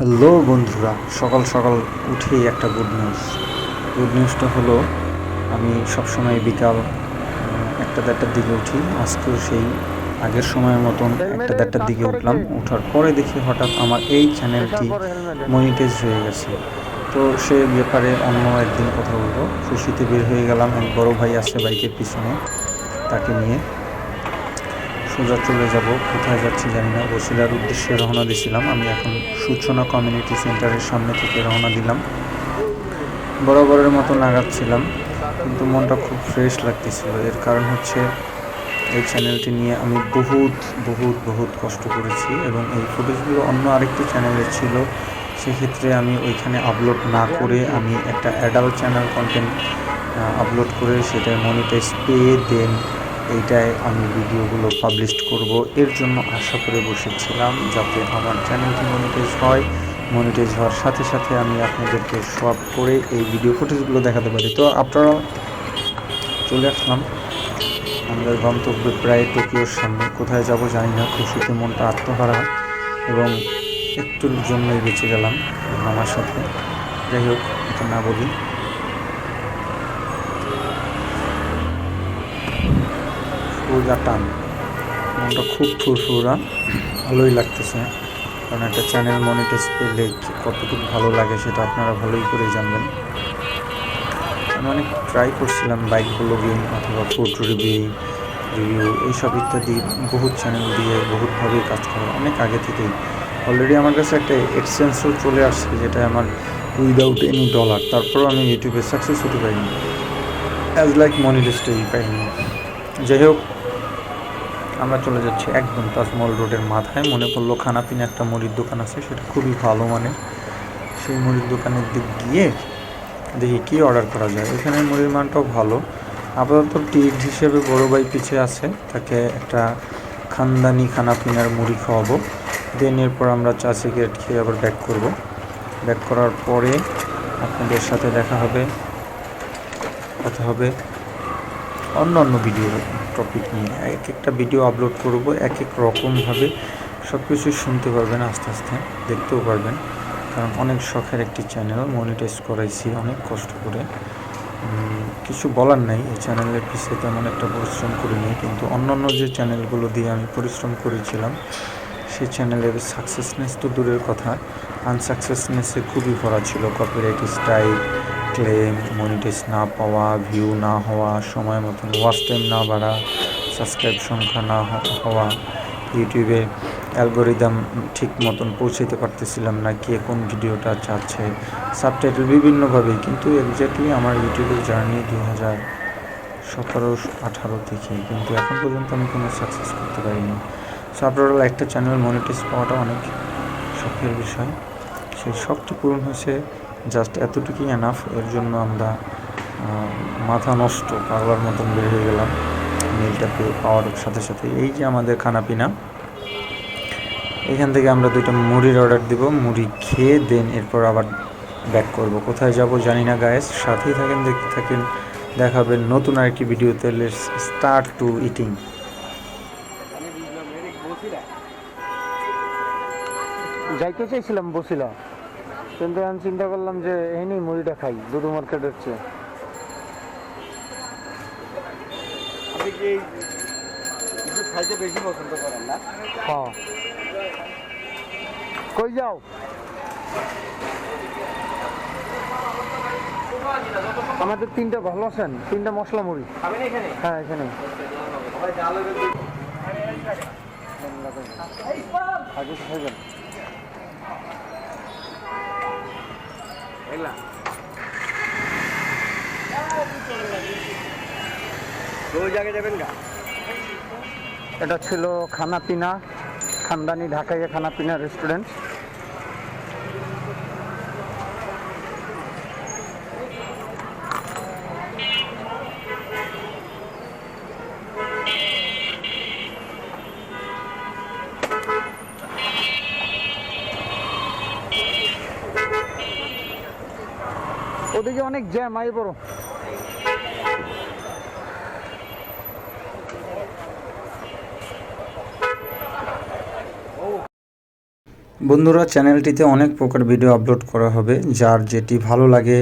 Hello বন্ধুরা, সকাল সকাল উঠেই একটা গুড নিউজটা হলো আমি সবসময় বিকাল 1টা-1:30টার দিকে উঠি। আজকেও সেই আগের সময়ের মতন 1টা-1:30টার দিকে উঠলাম। ওঠার পরে দেখি হঠাৎ আমার এই চ্যানেলটি মনিটাইজ হয়ে গেছে। তো সে ব্যাপারে অন্য একদিন কথা বলবো। খুশিতে বের হয়ে গেলাম, এক বড় ভাই আছে বাইকের পিছনে, তাকে নিয়ে সোজা চলে যাব। কোথায় যাচ্ছি জানি না, বসিলার উদ্দেশ্যে রওনা দিয়েছিলাম। আমি এখন সূচনা কমিউনিটি সেন্টারের সামনে থেকে রওনা দিলাম। বরাবরের মতো নাগাচ্ছিলাম, কিন্তু মনটা খুব ফ্রেশ লাগতেছিল। এর কারণ হচ্ছে এই চ্যানেলটি নিয়ে আমি বহুত কষ্ট করেছি, এবং এই ফুটেজগুলো অন্য আরেকটি চ্যানেলে ছিল। সেক্ষেত্রে আমি ওইখানে আপলোড না করে আমি একটা অ্যাডাল্ট চ্যানেল কন্টেন্ট আপলোড করে সেটার মনিটাইজ পেয়ে দেন এইটায় আমি ভিডিওগুলো পাবলিশ করব। এর জন্য আশা করে বসেছিলাম যাতে আমার চ্যানেলটি মনিটাইজ হয়। মনিটাইজ হওয়ার সাথে সাথে আমি আপনাদেরকে সব করে এই ভিডিও ফুটেজগুলো দেখাতে পারি। তো আপনারা চলে আসলাম আমাদের গন্তব্যে, প্রায় টোকিওর সামনে। কোথায় যাব জানি না, খুশিতে মনটা আত্মহারা, এবং একটুর জন্যই বেঁচে গেলাম আমার সাথে। যাই হোক, এটা না বলি। সোজা টান, মনটা খুব ফুরফুরা, ভালোই লাগতেছে। কারণ একটা চ্যানেল মনিটাইজ পেলে কতটুকু ভালো লাগে সেটা আপনারা ভালোই করেই জানবেন। আমি অনেক ট্রাই করছিলাম বাইক ব্লগিং অথবা ফুড রিভিউ এইসব ইত্যাদি বহুত চ্যানেল দিয়ে বহুতভাবেই কাজ করা, অনেক আগে থেকেই। অলরেডি আমার কাছে একটা এডসেন্সও চলে আসছে, যেটা আমার উইদাউট এনি ডলার। তারপরেও আমি ইউটিউবে সাকসেস হতে পারিনি, অ্যাজ লাইক মনিটাইজটাই পাইনি। যাই হোক, আমরা চলে যাচ্ছি একদম তাজমহল রোডের মাথায়। মনে পড়লো খানাপিনা একটা মুড়ির দোকান আছে, সেটা খুবই ভালো মানের। সেই মুড়ির দোকানের দিক গিয়ে দেখি কী অর্ডার করা যায়। ওইখানে মুড়ির মানটাও ভালো। আপাতত ট্রিট হিসেবে বড় ভাই পিছিয়ে আছে, তাকে একটা খানদানি খানাপিনার মুড়ি খাওয়াবো। দেন এরপর আমরা চা সিগারেট খেয়ে আবার ব্যাক করব। ব্যাক করার পরে আপনাদের সাথে কথা হবে অন্য ভিডিও টপিক নিয়ে। এক একটা ভিডিও আপলোড করব এক এক রকমভাবে। সব কিছুই শুনতে পারবেন, আস্তে আস্তে দেখতেও পারবেন। কারণ অনেক শখের একটি চ্যানেল, মনিটাইজ করাইছি অনেক কষ্ট করে। কিছু বলার নাই, এই চ্যানেলের পিছিয়ে তেমন একটা পরিশ্রম করিনি, কিন্তু অন্যান্য যে চ্যানেলগুলো দিয়ে আমি পরিশ্রম করেছিলাম সেই চ্যানেলের সাকসেসনেস তো দূরের কথা, আনসাকসেসনেসে খুবই ভরা ছিল। কপিরাইট স্ট্রাইক, ক্লেম, মনিটাইজ না পাওয়া, ভিউ না হওয়া, সময় মতন ওয়াচ টাইম না বাড়া, সাবস্ক্রাইব সংখ্যা না হওয়া, ইউটিউবে অ্যালগোরিদম ঠিক মতন পৌঁছাতে পারতেছিলাম না, কে কোন ভিডিওটা চাচ্ছে, সাবটাইটেল বিভিন্নভাবেই। কিন্তু এক্স্যাক্টলি আমার ইউটিউবের জার্নি 2017-18 থেকে, কিন্তু এখন পর্যন্ত আমি কোনো সাকসেস করতে পারিনি। সো আপনারা একটা চ্যানেল মনিটাইজ পাওয়াটা অনেক শখের বিষয়। সেই শখটি পূরণ হয়েছে, জাস্ট এতটুকুই এনাফ। এর জন্য আমরা মাথা নষ্ট পাগলার মতন বের হয়ে গেলাম মিলটা পাওয়ার সাথে সাথে। এই যে আমাদের খানাপিনা, এখান থেকে আমরা 2টা মুড়ির অর্ডার দিব। মুড়ি খেয়ে দেন এরপর আবার ব্যাক করব। কোথায় যাব জানি না গায়েস, সাথেই থাকেন, দেখতে থাকেন। দেখাবেন নতুন আরেকটি ভিডিওতে। Let's start two eating. যাইতে চাইছিলাম বসিলা, কিন্তু আমি চিন্তা করলাম যে এই নেই মুড়িটা খাই দুধু মার্কেটের চেয়ে। আপনি কি কিছু খাইতে বেশি পছন্দ করেন না? হ্যাঁ, কই যাও? আমাদের 3টা ভালো আছেন, 3টা মশলা মুড়ি। হ্যাঁ, এখানে আগে খাইবেন। এটা ছিল খানাপিনা, খানদানি ঢাকাইয়া খানাপিনা রেস্টুরেন্ট। ওদিকে অনেক জ্যাম, আই বড়। বন্ধুরা, চ্যানেলটিতে অনেক প্রকার ভিডিও আপলোড করা হবে, যার যেটি ভালো লাগে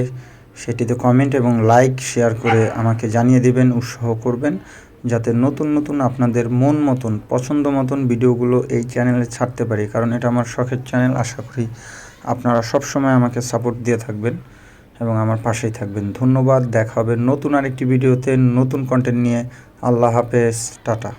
সেটিতে কমেন্ট এবং লাইক শেয়ার করে আমাকে জানিয়ে দিবেন, উৎসাহ করবেন, যাতে নতুন নতুন আপনাদের মন মতন পছন্দ মতন ভিডিওগুলো এই চ্যানেলে ছাড়তে পারি। কারণ এটা আমার শখের চ্যানেল। আশা করি আপনারা সবসময় আমাকে সাপোর্ট দিয়ে থাকবেন এবং আমার পাশেই থাকবেন। ধন্যবাদ। দেখা হবে নতুন আরেকটি ভিডিওতে নতুন কন্টেন্ট নিয়ে। আল্লাহ হাফেজ, টাটা।